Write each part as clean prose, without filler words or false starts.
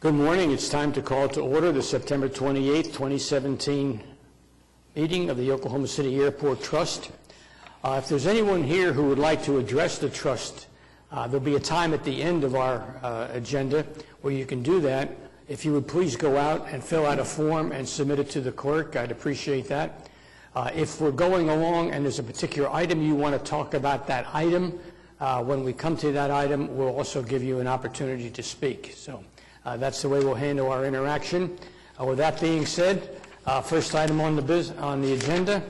Good morning. It's time to call to order the September 28th, 2017 meeting of the Oklahoma City Airport Trust. If there's anyone here who would like to address the trust, there'll be a time at the end of our agenda where you can do that. If you would please go out and fill out a form and submit it to the clerk, I'd appreciate that. If we're going along and there's a particular item you want to talk about that item, when we come to that item, we'll also give you an opportunity to speak. So that's the way we'll handle our interaction. With that being said, first item on the agenda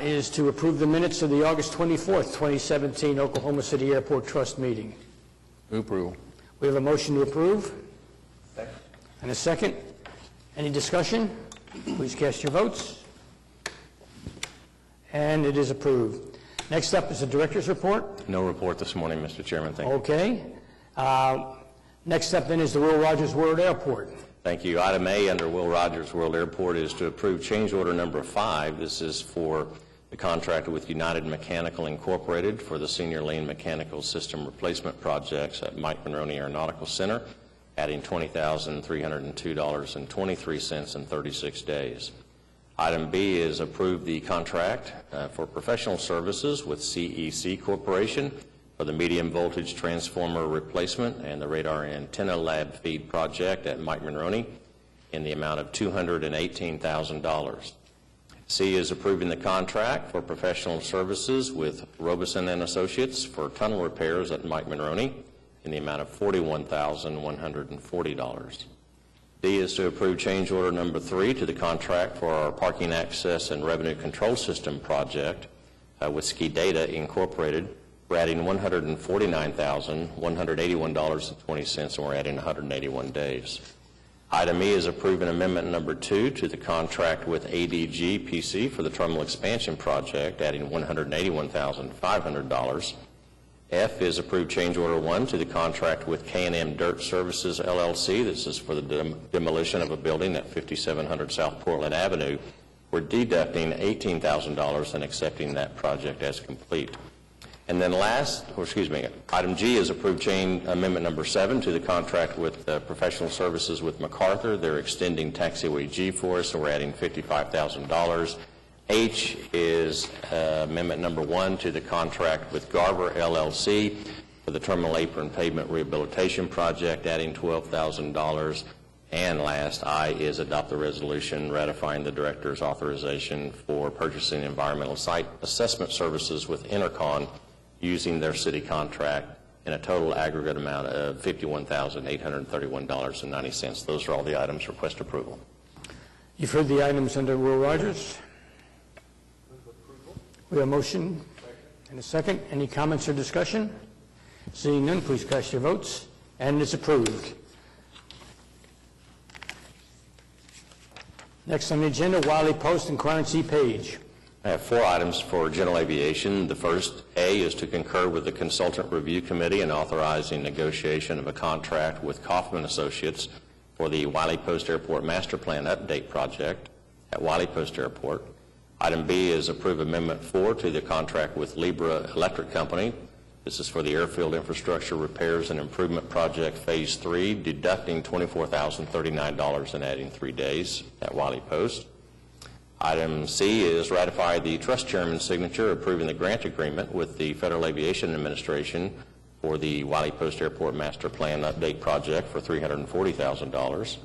is to approve the minutes of the August 24th, 2017 Oklahoma City Airport Trust meeting. Approval. We have a motion to approve. Second. And a second. Any discussion? Please cast your votes. And it is approved. Next up is the director's report. No report this morning, Mr. Chairman. Thank you. Okay. Next up then is the Will Rogers World Airport. Thank you. Item A under Will Rogers World Airport is to approve change order number 5. This is for the contract with United Mechanical Incorporated for the Senior Lane Mechanical System Replacement Projects at Mike Monroney Aeronautical Center, adding $20,302.23 in 36 days. Item B is approve the contract for professional services with CEC Corporation for the medium voltage transformer replacement and the radar antenna lab feed project at Mike Monroney in the amount of $218,000. C is approving the contract for professional services with Robeson and Associates for tunnel repairs at Mike Monroney in the amount of $41,140. D is to approve change order number 3 to the contract for our parking access and revenue control system project with Ski Data Incorporated. We're adding $149,181.20, and we're adding 181 days. Item E is approving amendment number 2 to the contract with ADG PC for the terminal expansion project, adding $181,500. F is approved change order 1 to the contract with K&M Dirt Services, LLC. This is for the demolition of a building at 5700 South Portland Avenue. We're deducting $18,000 and accepting that project as complete. And then item G is approved change amendment number 7 to the contract with professional services with MacArthur. They're extending taxiway G for us, and we're adding $55,000. H is amendment number 1 to the contract with Garver, LLC for the terminal apron pavement rehabilitation project, adding $12,000. And last, I is adopt the resolution ratifying the director's authorization for purchasing environmental site assessment services with Intercon using their city contract in a total aggregate amount of $51,831.90. Those are all the items. Request approval. You've heard the items under Will Rogers. We have a motion and a second. Any comments or discussion? Seeing none, please cast your votes. And it's approved. Next on the agenda, Wiley Post and Clarence E. Page. I have 4 items for general aviation. The first, A, is to concur with the Consultant Review Committee in authorizing negotiation of a contract with Kaufman Associates for the Wiley Post Airport Master Plan Update Project at Wiley Post Airport. Item B is approve Amendment 4 to the contract with Libra Electric Company. This is for the airfield infrastructure repairs and improvement project Phase 3, deducting $24,039 and adding 3 days at Wiley Post. Item C is ratify the trust chairman's signature approving the grant agreement with the Federal Aviation Administration for the Wiley Post Airport Master Plan Update Project for $340,000.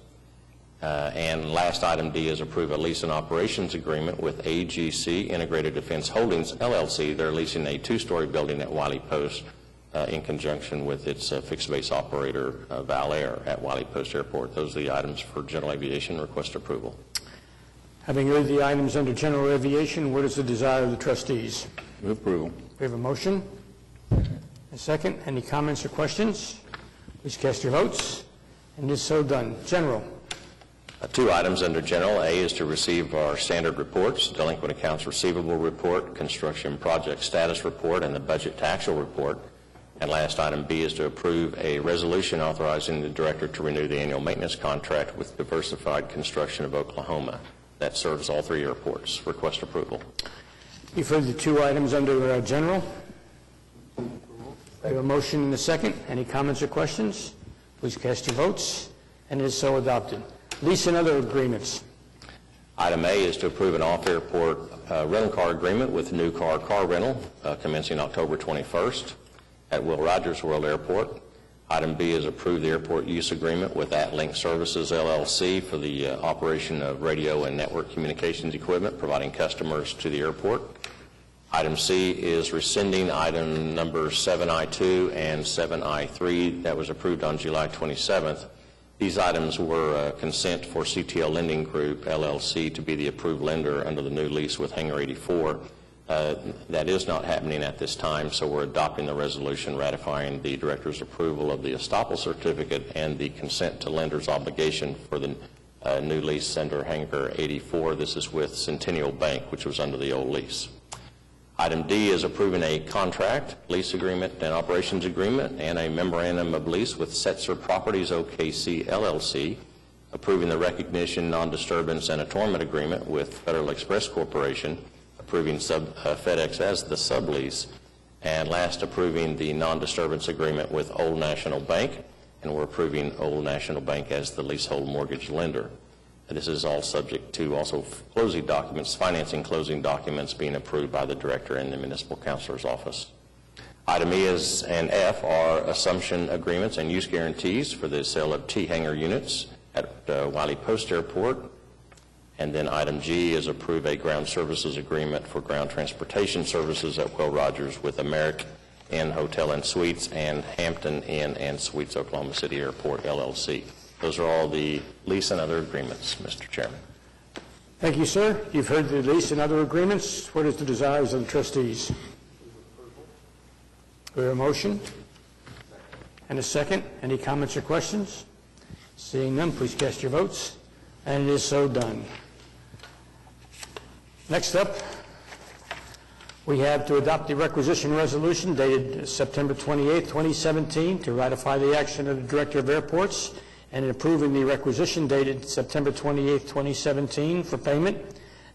And last, item D is approve a lease and operations agreement with AGC Integrated Defense Holdings, LLC. They're leasing a 2-story building at Wiley Post in conjunction with its fixed base operator, Valair, at Wiley Post Airport. Those are the items for general aviation. Request approval. Having heard the items under general aviation, what is the desire of the trustees? Move approval. We have a motion. A second. Any comments or questions? Please cast your votes. And it is so done. General. 2 items under general. A is to receive our standard reports, delinquent accounts receivable report, construction project status report, and the budget taxable report. And last, item B is to approve a resolution authorizing the director to renew the annual maintenance contract with Diversified Construction of Oklahoma. That serves all 3 airports. Request approval. You've heard the 2 items under general. We have a motion and a second. Any comments or questions? Please cast your votes. and it is so adopted. Lease and other agreements. Item A is to approve an off-airport rental car agreement with New Car Car Rental commencing October 21st at Will Rogers World Airport. Item B is approve the airport use agreement with AtLink Services, LLC for the operation of radio and network communications equipment, providing customers to the airport. Item C is rescinding item number 7I2 and 7I3 that was approved on July 27th. These items were consent for CTL Lending Group, LLC, to be the approved lender under the new lease with Hangar 84. That is not happening at this time, so we're adopting the resolution ratifying the director's approval of the estoppel certificate and the consent to lender's obligation for the new lease under Hangar 84. This is with Centennial Bank, which was under the old lease. Item D is approving a contract, lease agreement, and operations agreement, and a memorandum of lease with Setzer Properties, OKC, LLC, approving the recognition, non-disturbance, and attornment agreement with Federal Express Corporation, approving FedEx as the sublease, and last, approving the non-disturbance agreement with Old National Bank, and we're approving Old National Bank as the leasehold mortgage lender. This is all subject to also closing documents, financing closing documents being approved by the director and the municipal counselor's office. Item E and F are assumption agreements and use guarantees for the sale of T-hangar units at Wiley Post Airport. And then item G is approve a ground services agreement for ground transportation services at Will Rogers with Americ Inn Hotel and Suites and Hampton Inn and Suites Oklahoma City Airport, LLC. Those are all the lease and other agreements, Mr. Chairman. Thank you, sir. You've heard the lease and other agreements. What is the desires of the trustees? We have a motion and a second. Any comments or questions? Seeing none, please cast your votes. And it is so done. Next up, we have to adopt the requisition resolution dated September 28, 2017, to ratify the action of the Director of Airports and in approving the requisition dated September 28, 2017 for payment.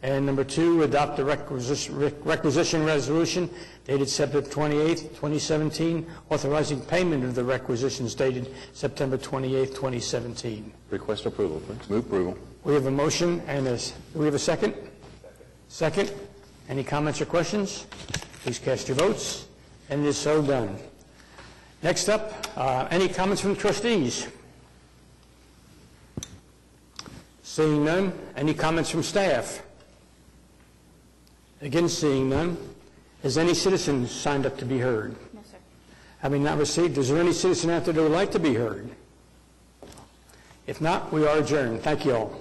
And number 2, adopt the requisition resolution dated September 28, 2017, authorizing payment of the requisitions dated September 28, 2017. Request approval, please. Move approval. We have a motion and do we have a second? Second. Any comments or questions? Please cast your votes. And it is so done. Next up, any comments from the trustees? Seeing none, any comments from staff? Again, seeing none, has any citizen signed up to be heard? No, sir. Having not received, is there any citizen out there that would like to be heard? If not, we are adjourned. Thank you all.